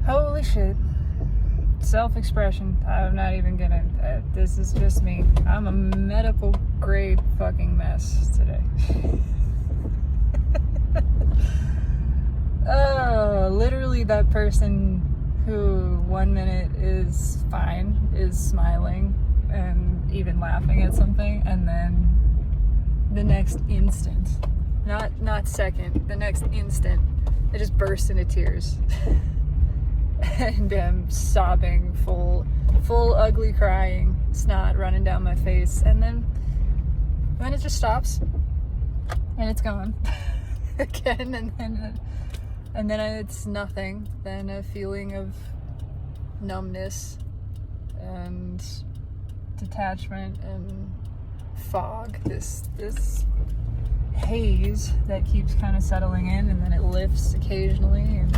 Holy shit. Self-expression. I'm not even gonna, this is just me. I'm a medical grade fucking mess today. Literally that person who 1 minute is fine, is smiling and even laughing at something, and then the next instant, not second, the next instant, I just burst into tears. And am sobbing, full ugly crying, snot running down my face, and then it just stops, and it's gone again, and then it's nothing. Then a feeling of numbness and detachment and fog. This haze that keeps kind of settling in, and then it lifts occasionally, and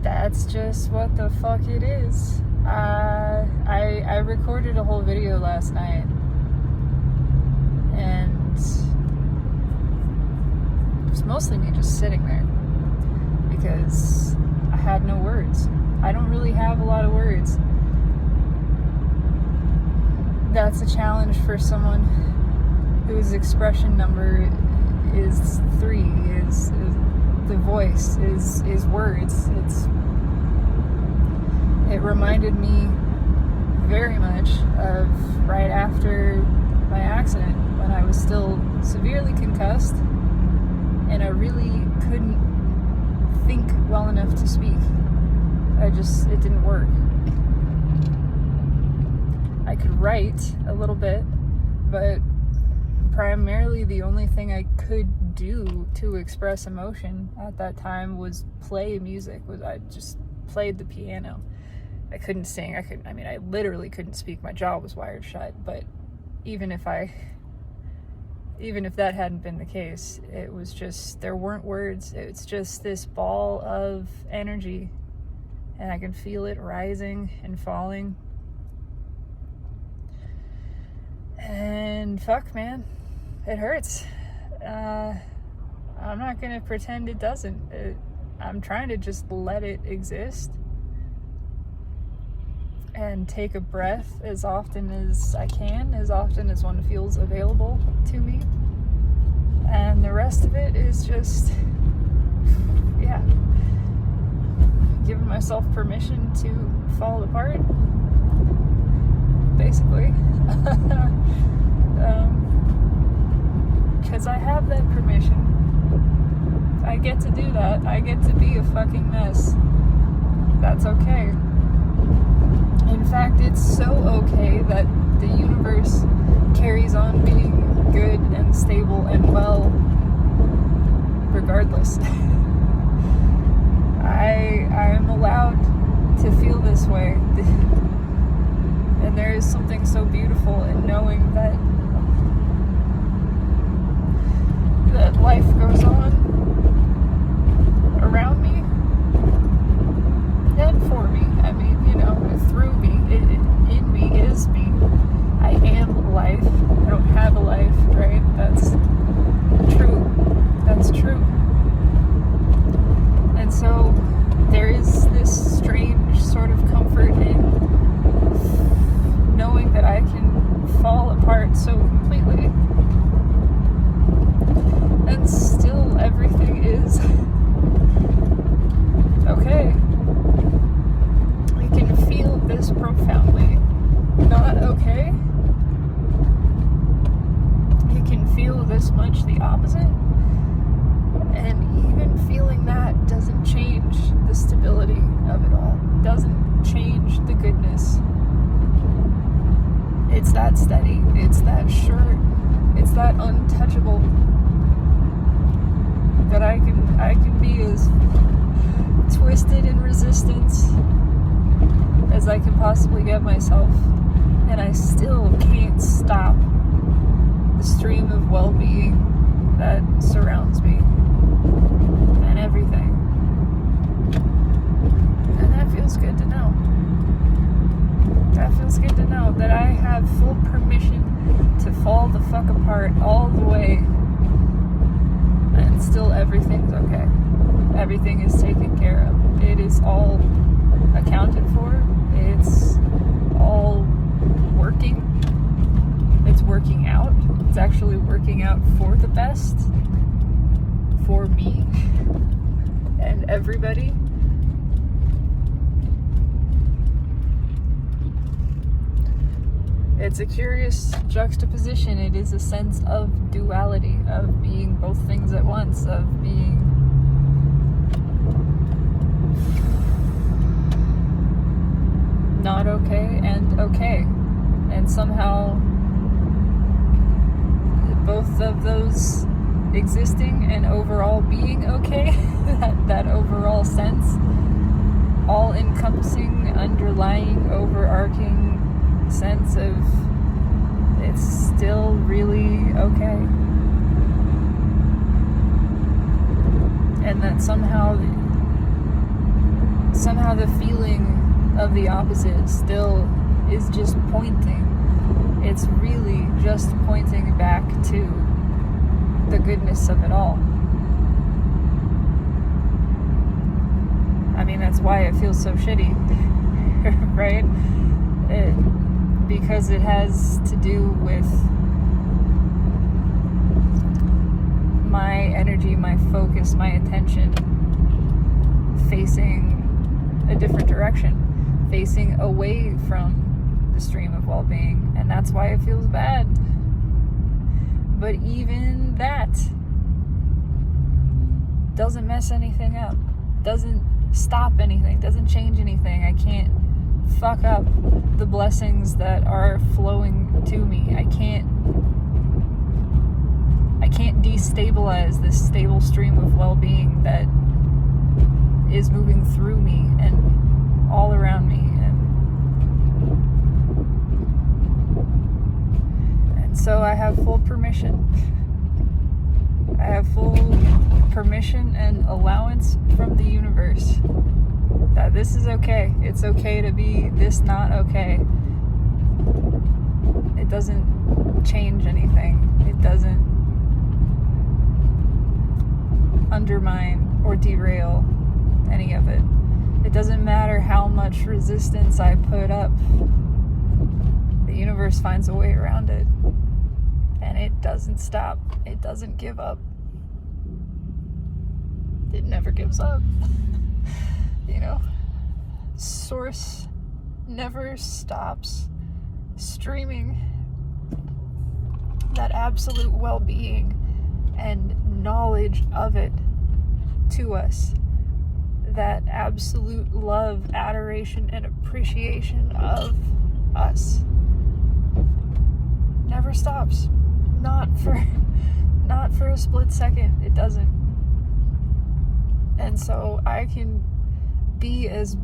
that's just what the fuck it is. I recorded a whole video last night, and it was mostly me just sitting there because I had no words. I don't really have a lot of words. That's a challenge for someone whose expression number is 3, is the voice, is words. It reminded me very much of right after my accident, when I was still severely concussed and I really couldn't think well enough to speak. It didn't work. I could write a little bit, but primarily the only thing I could do to express emotion at that time was play music. I just played the piano. I couldn't sing. I literally couldn't speak. My jaw was wired shut. But even if that hadn't been the case, it was just, there weren't words. It's just this ball of energy, and I can feel it rising and falling. And fuck, man, it hurts. I'm not gonna pretend it doesn't. I'm trying to just let it exist and take a breath as often as I can, as often as one feels available to me. And the rest of it is just, giving myself permission to fall apart, basically. Because I have that permission. I get to do that. I get to be a fucking mess. That's okay. In fact, it's so okay that the universe carries on being good and stable and well regardless. I'm allowed to feel this way. And there is something so beautiful in knowing that life goes on around me and for me. Through me, in me is me. I am life. I don't have a life, right? That's true. And so there is this strange sort of comfort in knowing that I can fall apart so completely, and still everything is okay. I can feel this profoundly not okay. You can feel this much the opposite, and even feeling that doesn't change the stability of it all, doesn't change the goodness. It's that steady, it's that sure, it's that untouchable, that I can be as twisted in resistance as I can possibly get myself, and I still can't stop the stream of well-being that surrounds me and everything. And that feels good to know. That feels good to know that I have full permission to fall the fuck apart all the way, and still everything's okay. everything is taken care of. It is all accounted for. It's all working. It's working out. It's actually working out for the best. For me and everybody. It's a curious juxtaposition. It is a sense of duality, of being both things at once, of being not okay and okay. And somehow both of those existing and overall being okay, that overall sense, all encompassing, underlying, overarching sense of it's still really okay. And that somehow the feeling of the opposite still is just pointing. It's really just pointing back to the goodness of it all. I mean, that's why it feels so shitty, right? Because it has to do with my energy, my focus, my attention facing a different direction, facing away from the stream of well-being, and that's why it feels bad. But even that doesn't mess anything up, doesn't stop anything, doesn't change anything. I can't fuck up the blessings that are flowing to me. I can't destabilize this stable stream of well-being that is moving through me and all around me. And so I have full permission. I have full permission and allowance from the universe that this is okay. It's okay to be this not okay. It doesn't change anything. It doesn't undermine or derail any of it. It doesn't matter how much resistance I put up. The universe finds a way around it. And it doesn't stop. It doesn't give up. It never gives up. You know, Source never stops streaming that absolute well-being and knowledge of it to us. That absolute love, adoration, and appreciation of us never stops. Not for a split second. It doesn't. And so I can be as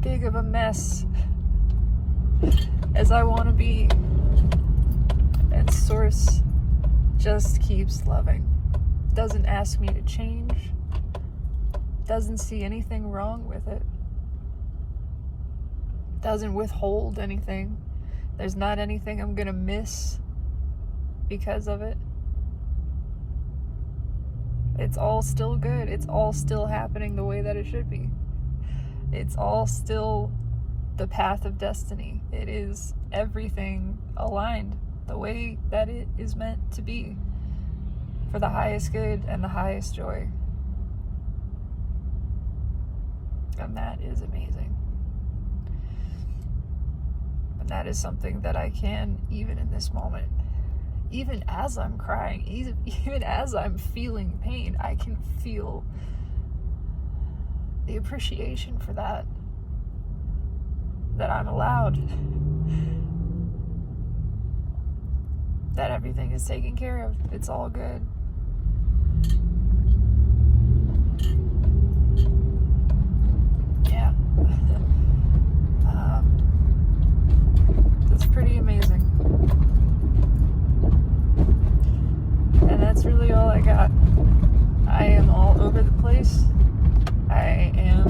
big of a mess as I want to be, and Source just keeps loving. Doesn't ask me to change. Doesn't see anything wrong with it. Doesn't withhold anything. There's not anything I'm gonna miss because of it. It's all still good. It's all still happening the way that it should be. It's all still the path of destiny. It is everything aligned the way that it is meant to be, for the highest good and the highest joy. And that is amazing. And that is something that I can, even in this moment, even as I'm crying, even as I'm feeling pain, I can feel the appreciation for that I'm allowed, that everything is taken care of. It's all good. Yeah. That's pretty amazing. And that's really all I got. I am all over the place. I am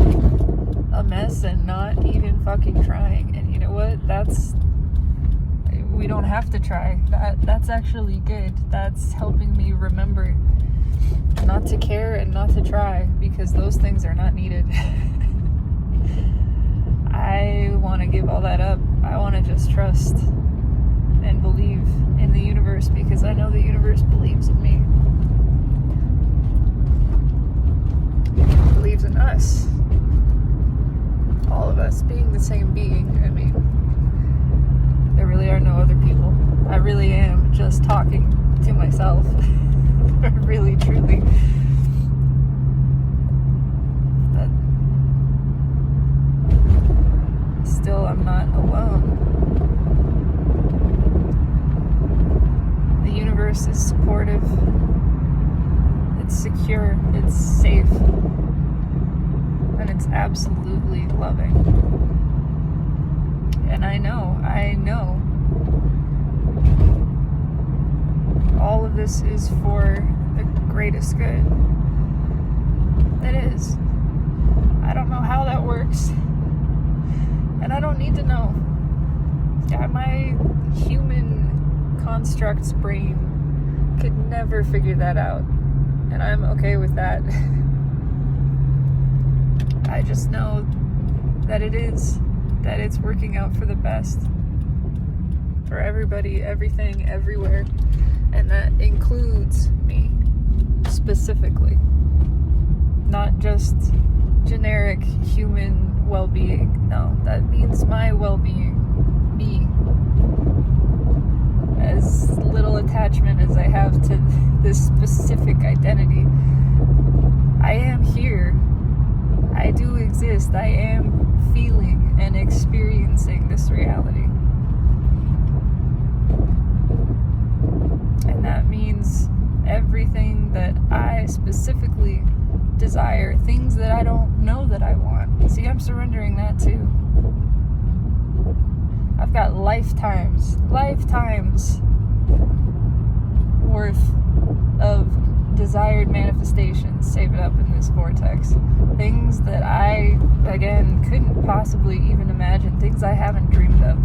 a mess and not even fucking trying. And you know what? We don't have to try. That's actually good. That's helping me remember not to care and not to try, because because those things are not needed. I want to give all that up. I want to just trust and believe in the universe, because I know the universe believes in me. It believes in us. All of us being the same being. I mean, there really are no other people. I really am just talking to myself. Really, truly. But still, I'm not alone. The universe is supportive. It's secure. It's safe. And it's absolutely loving. And I know all of this is for the greatest good. It is. I don't know how that works. And I don't need to know. Yeah, my human construct's brain could never figure that out. And I'm okay with that. I just know that it is. That it's working out for the best. For everybody, everything, everywhere. And that includes me, specifically. Not just generic human well-being. No, that means my well-being. Me. As little attachment as I have to this specific identity. I am here. I do exist. I am feeling and experiencing this reality. And that means everything that I specifically desire, things that I don't know that I want. See, I'm surrendering that too. I've got lifetimes worth of desired manifestations. Save it up in this vortex. Things that I, again, couldn't possibly even imagine. Things I haven't dreamed of.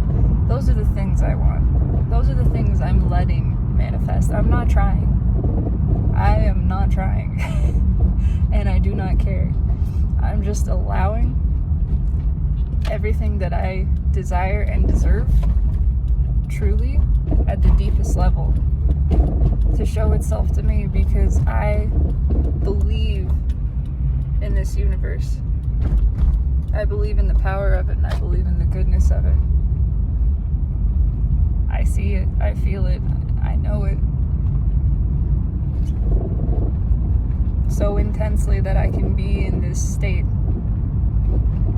Those are the things I want. Those are the things I'm letting manifest. I'm not trying. I am not trying. And I do not care. I'm just allowing everything that I desire and deserve, truly, at the deepest level, to show itself to me, because I believe in this universe. I believe in the power of it, and I believe in the goodness of it. I see it, I feel it, I know it so intensely that I can be in this state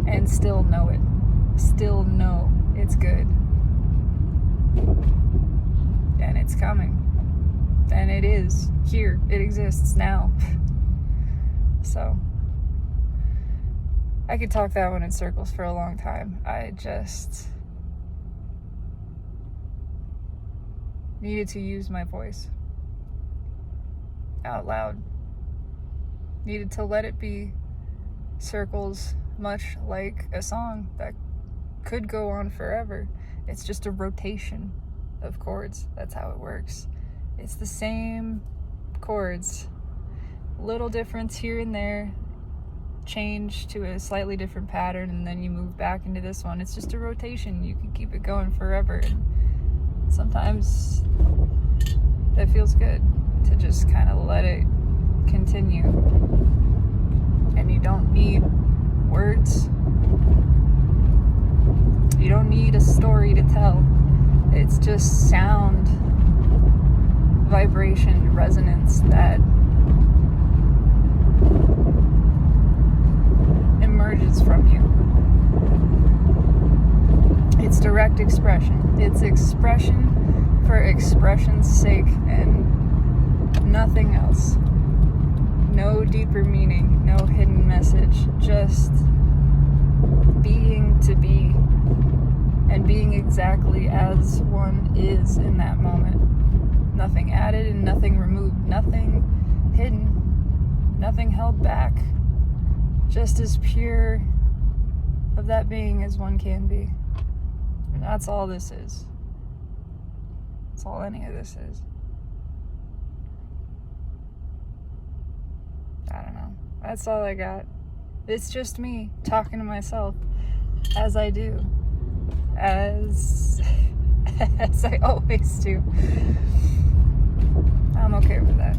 and still know it. Still know it's good. And it's coming. And it is here. It exists now. So, I could talk that one in circles for a long time. I just needed to use my voice out loud. Needed to let it be circles, much like a song that could go on forever. It's just a rotation of chords. That's how it works. It's the same chords, little difference here and there, change to a slightly different pattern, and then you move back into this one. It's just a rotation. You can keep it going forever. And sometimes that feels good, to just kind of let it continue. And you don't need words. You don't need a story to tell. It's just sound, vibration, resonance that emerges from you. It's direct expression. It's expression for expression's sake and nothing else. No deeper meaning, no hidden message, just being to be, and being exactly as one is in that moment. Nothing added and nothing removed, nothing hidden, nothing held back. Just as pure of that being as one can be. And that's all this is. That's all any of this is. I don't know. That's all I got. It's just me talking to myself, as I do, as I always do. I'm okay with that.